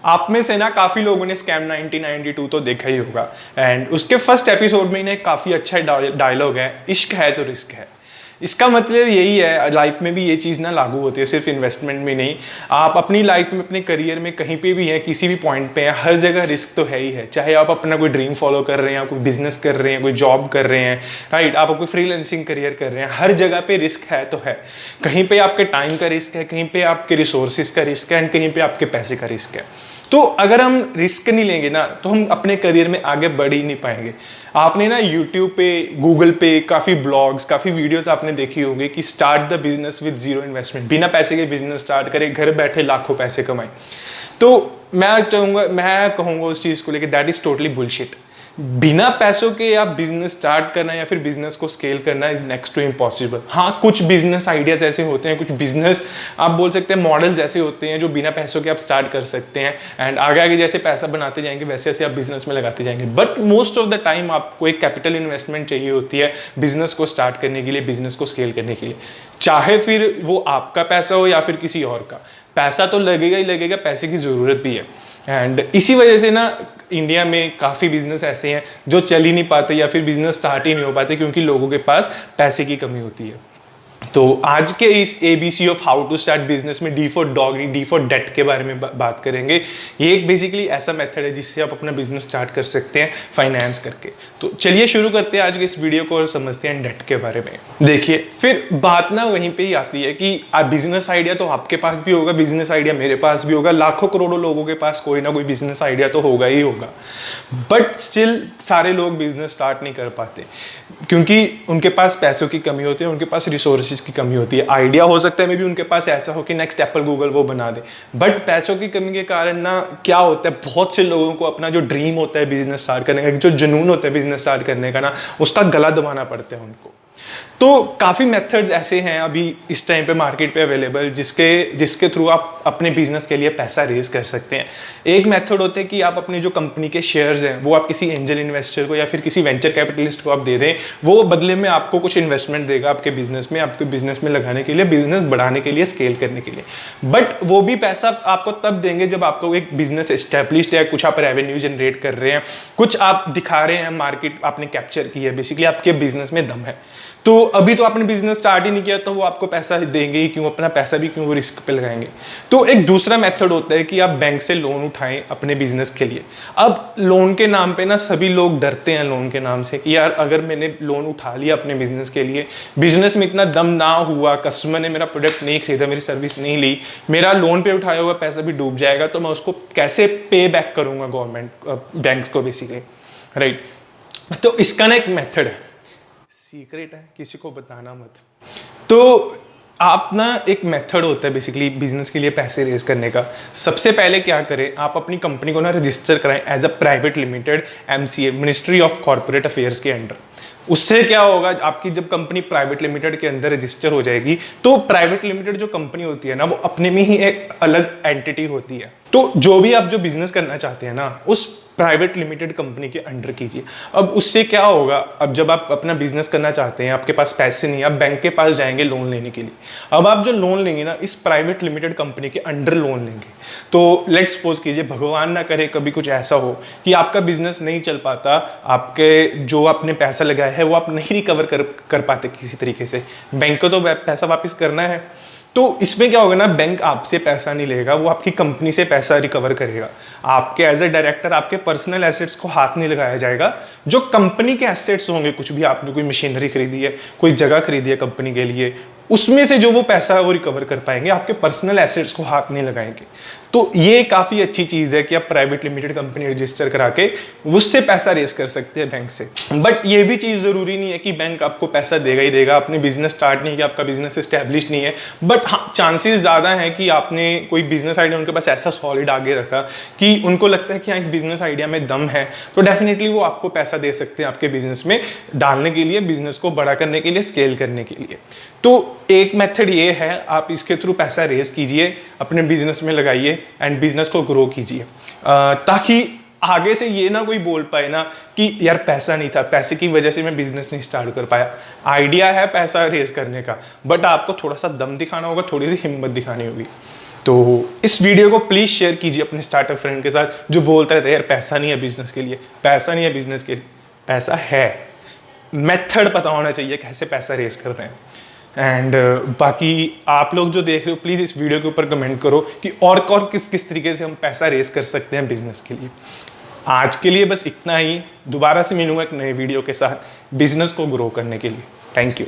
आप में से ना काफ़ी लोगों ने स्कैम 1992 तो देखा ही होगा। एंड उसके फर्स्ट एपिसोड में इन्हें काफ़ी अच्छा डायलॉग है, इश्क है तो रिस्क है। इसका मतलब यही है, लाइफ में भी ये चीज़ ना लागू होती है, सिर्फ इन्वेस्टमेंट में नहीं। आप अपनी लाइफ में, अपने करियर में कहीं पे भी हैं, किसी भी पॉइंट पे हैं, हर जगह रिस्क तो है ही है। चाहे आप अपना कोई ड्रीम फॉलो कर रहे हैं, कोई बिजनेस कर रहे हैं, कोई जॉब कर रहे हैं, राइट, आप कोई फ्रीलांसिंग करियर कर रहे हैं, हर जगह पे रिस्क है तो है। कहीं पे आपके टाइम का रिस्क है, कहीं पे आपके रिसोर्सेज का रिस्क है, एंड कहीं पे आपके पैसे का रिस्क है। तो अगर हम रिस्क नहीं लेंगे ना, तो हम अपने करियर में आगे बढ़ ही नहीं पाएंगे। आपने ना यूट्यूब पे, गूगल पे काफ़ी ब्लॉग्स, काफ़ी वीडियोस आपने देखी होंगी कि start the business with zero investment, बिना पैसे के बिजनेस स्टार्ट करें, घर बैठे लाखों पैसे कमाएं। तो मैं कहूँगा उस चीज़ को लेकर, दैट इज टोटली बुलशिट। बिना पैसों के आप बिजनेस स्टार्ट करना या फिर बिजनेस को स्केल करना इज नेक्स्ट टू इम्पॉसिबल। हाँ, कुछ बिजनेस आइडियाज ऐसे होते हैं, कुछ बिजनेस आप बोल सकते हैं मॉडल्स ऐसे होते हैं जो बिना पैसों के आप स्टार्ट कर सकते हैं, एंड आगे आगे जैसे पैसा बनाते जाएंगे वैसे वैसे आप बिजनेस में लगाते जाएंगे। But most of the time आपको एक कैपिटल इन्वेस्टमेंट चाहिए होती है बिजनेस को स्टार्ट करने के लिए, बिजनेस को स्केल करने के लिए। चाहे फिर वो आपका पैसा हो या फिर किसी और का, पैसा तो लगेगा ही लगेगा, पैसे की ज़रूरत भी है। एंड इसी वजह से ना इंडिया में काफ़ी बिजनेस ऐसे हैं जो चल ही नहीं पाते या फिर बिजनेस स्टार्ट ही नहीं हो पाते क्योंकि लोगों के पास पैसे की कमी होती है। तो आज के इस ABC of how to start business में D for dog, D for date के बारे में बात करेंगे। ये एक बेसिकली ऐसा मेथड है जिससे आप अपना बिजनेस स्टार्ट कर सकते हैं फाइनेंस करके। तो चलिए शुरू करते हैं आज के इस वीडियो को और समझते हैं डेट के बारे में। देखिए, फिर बात ना वहीं पे ही आती है कि बिजनेस आइडिया तो आपके पास भी होगा, बिजनेस आइडिया मेरे पास भी होगा, लाखों करोड़ों लोगों के पास कोई ना कोई बिजनेस आइडिया तो होगा ही होगा। बट स्टिल सारे लोग बिजनेस स्टार्ट नहीं कर पाते क्योंकि उनके पास पैसों की कमी होती है, उनके पास रिसोर्सेज की कमी होती है। आइडिया हो सकता है मे भी उनके पास ऐसा हो कि नेक्स्ट एप्पल गूगल वो बना दे, बट पैसों की कमी के कारण ना क्या होता है, बहुत से लोगों को अपना जो ड्रीम होता है बिजनेस स्टार्ट करने का, जो जुनून होता है बिजनेस स्टार्ट करने का ना, उसका गला दबाना पड़ता है उनको। तो काफ़ी मेथड्स ऐसे हैं अभी इस टाइम पे मार्केट पे अवेलेबल जिसके थ्रू आप अपने बिजनेस के लिए पैसा रेज कर सकते हैं। एक मेथड होता है कि आप अपने जो कंपनी के शेयर्स हैं वो आप किसी एंजल इन्वेस्टर को या फिर किसी वेंचर कैपिटलिस्ट को आप दे दें, वो बदले में आपको कुछ इन्वेस्टमेंट देगा आपके बिजनेस में, आपके बिजनेस में लगाने के लिए, बिजनेस बढ़ाने के लिए, स्केल करने के लिए। बट वो भी पैसा आपको तब देंगे जब आपको एक बिजनेस एस्टेब्लिश्ड है, कुछ आप रेवेन्यू जनरेट कर रहे हैं, कुछ आप दिखा रहे हैं, मार्केट आपने कैप्चर की है, बेसिकली आपके बिजनेस में दम है। तो अभी तो आपने बिजनेस स्टार्ट ही नहीं किया तो वो आपको पैसा देंगे ही क्यों, अपना पैसा भी क्यों वो रिस्क पे लगाएंगे। तो एक दूसरा मेथड होता है कि आप बैंक से लोन उठाएं अपने बिजनेस के लिए। अब लोन के नाम पे ना सभी लोग डरते हैं लोन के नाम से कि यार अगर मैंने लोन उठा लिया अपने बिजनेस के लिए, बिजनेस में इतना दम ना हुआ, कस्टमर ने मेरा प्रोडक्ट नहीं खरीदा, मेरी सर्विस नहीं ली, मेरा लोन पे उठाया हुआ पैसा भी डूब जाएगा, तो मैं उसको कैसे पे बैक करूंगा गवर्नमेंट बैंक्स को बेसिकली, राइट। तो इसका ना एक मेथड है, सीक्रेट है, किसी को बताना मत। तो आप ना एक मेथड होता है बेसिकली बिजनेस के लिए पैसे रेज करने का। सबसे पहले क्या करें, आप अपनी कंपनी को ना रजिस्टर कराएं as a private limited, MCA, ministry of corporate affairs के अंडर। उससे क्या होगा, आपकी जब कंपनी प्राइवेट लिमिटेड के अंदर रजिस्टर हो जाएगी तो प्राइवेट लिमिटेड जो कंपनी होती है ना, वो अपने में ही एक अलग एंटिटी होती है। तो जो भी आप जो बिजनेस करना चाहते हैं ना, उस प्राइवेट लिमिटेड कंपनी के अंडर कीजिए। अब उससे क्या होगा, अब जब आप अपना बिजनेस करना चाहते हैं, आपके पास पैसे नहीं, आप बैंक के पास जाएंगे लोन लेने के लिए। अब आप जो लोन लेंगे ना, इस प्राइवेट लिमिटेड कंपनी के अंडर लोन लेंगे। तो लेट्स सपोज कीजिए, भगवान ना करे कभी कुछ ऐसा हो कि आपका बिजनेस नहीं चल पाता, आपके जो आपने पैसा लगाया है वो आप नहीं रिकवर कर पाते किसी तरीके से, बैंक को तो पैसा वापस करना है। तो इसमें क्या होगा ना, बैंक आपसे पैसा नहीं लेगा, वो आपकी कंपनी से पैसा रिकवर करेगा। आपके एज ए डायरेक्टर आपके पर्सनल एसेट्स को हाथ नहीं लगाया जाएगा। जो कंपनी के एसेट्स होंगे, कुछ भी आपने कोई मशीनरी खरीदी है, कोई जगह खरीदी है कंपनी के लिए, उसमें से जो वो पैसा है वो रिकवर कर पाएंगे, आपके पर्सनल एसेट्स को हाथ नहीं लगाएंगे। तो ये काफ़ी अच्छी चीज़ है कि आप प्राइवेट लिमिटेड कंपनी रजिस्टर करा के उससे पैसा रेस कर सकते हैं बैंक से। बट ये भी चीज़ ज़रूरी नहीं है कि बैंक आपको पैसा देगा ही देगा। आपने बिजनेस स्टार्ट नहीं किया, आपका बिजनेस एस्टेब्लिश नहीं है, बट हाँ चांसेस ज़्यादा हैं कि आपने कोई बिजनेस आइडिया उनके पास ऐसा सॉलिड आगे रखा कि उनको लगता है कि हाँ इस बिजनेस आइडिया में दम है, तो डेफिनेटली वो आपको पैसा दे सकते हैं आपके बिजनेस में डालने के लिए, बिजनेस को बड़ा करने के लिए, स्केल करने के लिए। तो एक मेथड ये है, आप इसके थ्रू पैसा रेज कीजिए, अपने बिजनेस में लगाइए एंड बिजनेस को ग्रो कीजिए, ताकि आगे से ये ना कोई बोल पाए ना कि यार पैसा नहीं था, पैसे की वजह से मैं बिजनेस नहीं स्टार्ट कर पाया। आइडिया है पैसा रेज करने का, बट आपको थोड़ा सा दम दिखाना होगा, थोड़ी सी हिम्मत दिखानी होगी। तो इस वीडियो को प्लीज़ शेयर कीजिए अपने स्टार्टअप फ्रेंड के साथ जो बोलता रहता है यार पैसा नहीं है बिजनेस के लिए, पैसा नहीं है बिजनेस के लिए। पैसा है, मेथड पता होना चाहिए कैसे पैसा रेस कर रहे हैं। एंड बाकी आप लोग जो देख रहे हो प्लीज़ इस वीडियो के ऊपर कमेंट करो कि और किस किस तरीके से हम पैसा रेस कर सकते हैं बिजनेस के लिए। आज के लिए बस इतना ही। दोबारा से मिलूंगा एक नए वीडियो के साथ बिजनेस को ग्रो करने के लिए। Thank you.